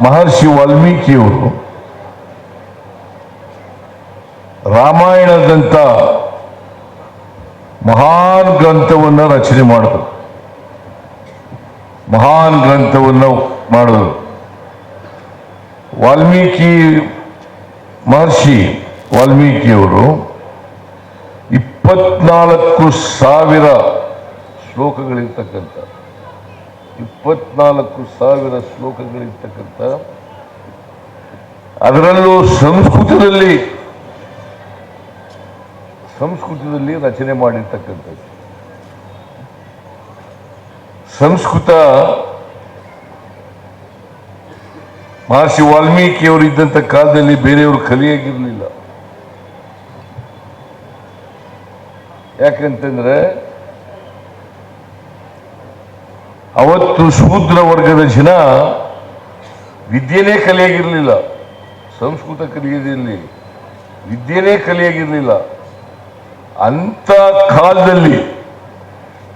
ಮಹರ್ಷಿ ವಾಲ್ಮೀಕಿಯವರು ರಾಮಾಯಣದಂತ ಮಹಾನ್ ಗ್ರಂಥವನ್ನು ರಚನೆ ಮಾಡಿದರು. ಮಹಾನ್ ಗ್ರಂಥವನ್ನು ಮಾಡಿದರು. ಮಹರ್ಷಿ ವಾಲ್ಮೀಕಿಯವರು 24,000 ಶ್ಲೋಕಗಳಿರ್ತಕ್ಕಂಥ 24,000 ಶ್ಲೋಕಗಳಿರ್ತಕ್ಕಂಥ ಅದರಲ್ಲೂ ಸಂಸ್ಕೃತದಲ್ಲಿ ರಚನೆ ಮಾಡಿರ್ತಕ್ಕಂಥದ್ದು. ಸಂಸ್ಕೃತ ಮಹರ್ಷಿ ವಾಲ್ಮೀಕಿಯವರು ಇದ್ದಂಥ ಕಾಲದಲ್ಲಿ ಬೇರೆಯವರು ಕಲಿಯಾಗಿರಲಿಲ್ಲ. ಯಾಕಂತಂದ್ರೆ ಅವತ್ತು ಶೂದ್ರ ವರ್ಗದ ಜನ ವಿದ್ಯೆನೇ ಕಲಿಯಾಗಿರಲಿಲ್ಲ. ಸಂಸ್ಕೃತ ಕಲಿಯದಿರಲಿ, ವಿದ್ಯೆನೇ ಕಲಿಯಾಗಿರಲಿಲ್ಲ. ಅಂತ ಕಾಲದಲ್ಲಿ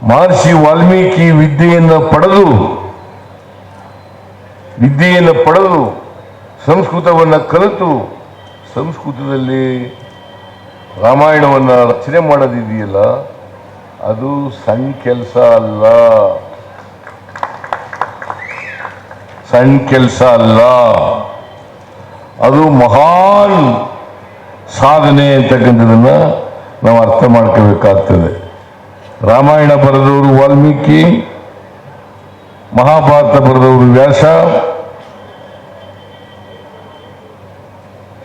ಮಹರ್ಷಿ ವಾಲ್ಮೀಕಿ ವಿದ್ಯೆಯನ್ನು ಪಡೆದು ಸಂಸ್ಕೃತವನ್ನು ಕಲಿತು ಸಂಸ್ಕೃತದಲ್ಲಿ ರಾಮಾಯಣವನ್ನು ರಚನೆ ಮಾಡೋದಿದೆಯಲ್ಲ, ಅದು ಸಣ್ಣ ಕೆಲಸ ಅಲ್ಲ, ಅದು ಮಹಾನ್ ಸಾಧನೆ ಅಂತಕ್ಕಂಥದನ್ನ ನಾವು ಅರ್ಥ ಮಾಡ್ಕೋಬೇಕಾಗ್ತದೆ. ರಾಮಾಯಣ ಬರೆದವರು ವಾಲ್ಮೀಕಿ, ಮಹಾಭಾರತ ಬರೆದವರು ವ್ಯಾಸ,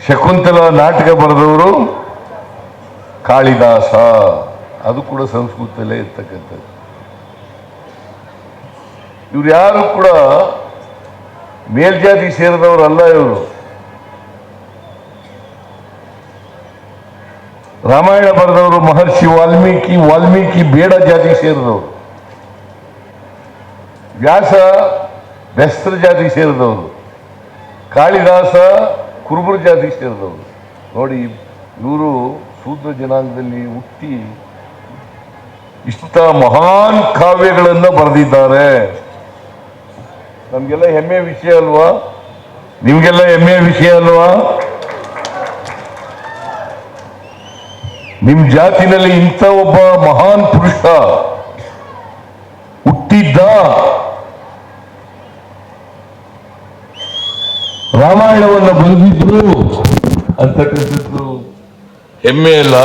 ಶಕುಂತಲ ನಾಟಕ ಬರೆದವರು ಕಾಳಿದಾಸ, ಅದು ಕೂಡ ಸಂಸ್ಕೃತದಲ್ಲೇ ಇರ್ತಕ್ಕಂಥದ್ದು. ಇವ್ರು ಯಾರು ಕೂಡ ಮೇಲ್ಜಾತಿ ಸೇರಿದವರಲ್ಲ. ಇವರು ರಾಮಾಯಣ ಬರೆದವರು ಮಹರ್ಷಿ ವಾಲ್ಮೀಕಿ ಬೇಡ ಜಾತಿಗೆ ಸೇರಿದವರು. ವ್ಯಾಸ ಬೆಸ್ತರ ಜಾತಿಗೆ ಸೇರಿದವರು. ಕಾಳಿದಾಸ ಕುರುಬರ ಜಾತಿಗೆ ಸೇರಿದವರು. ನೋಡಿ, ಇವರು ಶೂದ್ರ ಜನಾಂಗದಲ್ಲಿ ಹುಟ್ಟಿ ಇಷ್ಟ ಮಹಾನ್ ಕಾವ್ಯಗಳನ್ನು ಬರೆದಿದ್ದಾರೆ. ನಮ್ಗೆಲ್ಲ ಹೆಮ್ಮೆಯ ವಿಷಯ ಅಲ್ವಾ? ನಿಮ್ಗೆಲ್ಲ ಹೆಮ್ಮೆಯ ವಿಷಯ ಅಲ್ವಾ? ನಿಮ್ ಜಾತಿನಲ್ಲಿ ಇಂಥ ಒಬ್ಬ ಮಹಾನ್ ಪುರುಷ ಹುಟ್ಟಿದ್ದ, ರಾಮಾಯಣವನ್ನು ಬರೆದಿದ್ರು ಅಂತಕ್ಕಂಥದ್ದು ಹೆಮ್ಮೆ ಅಲ್ಲ.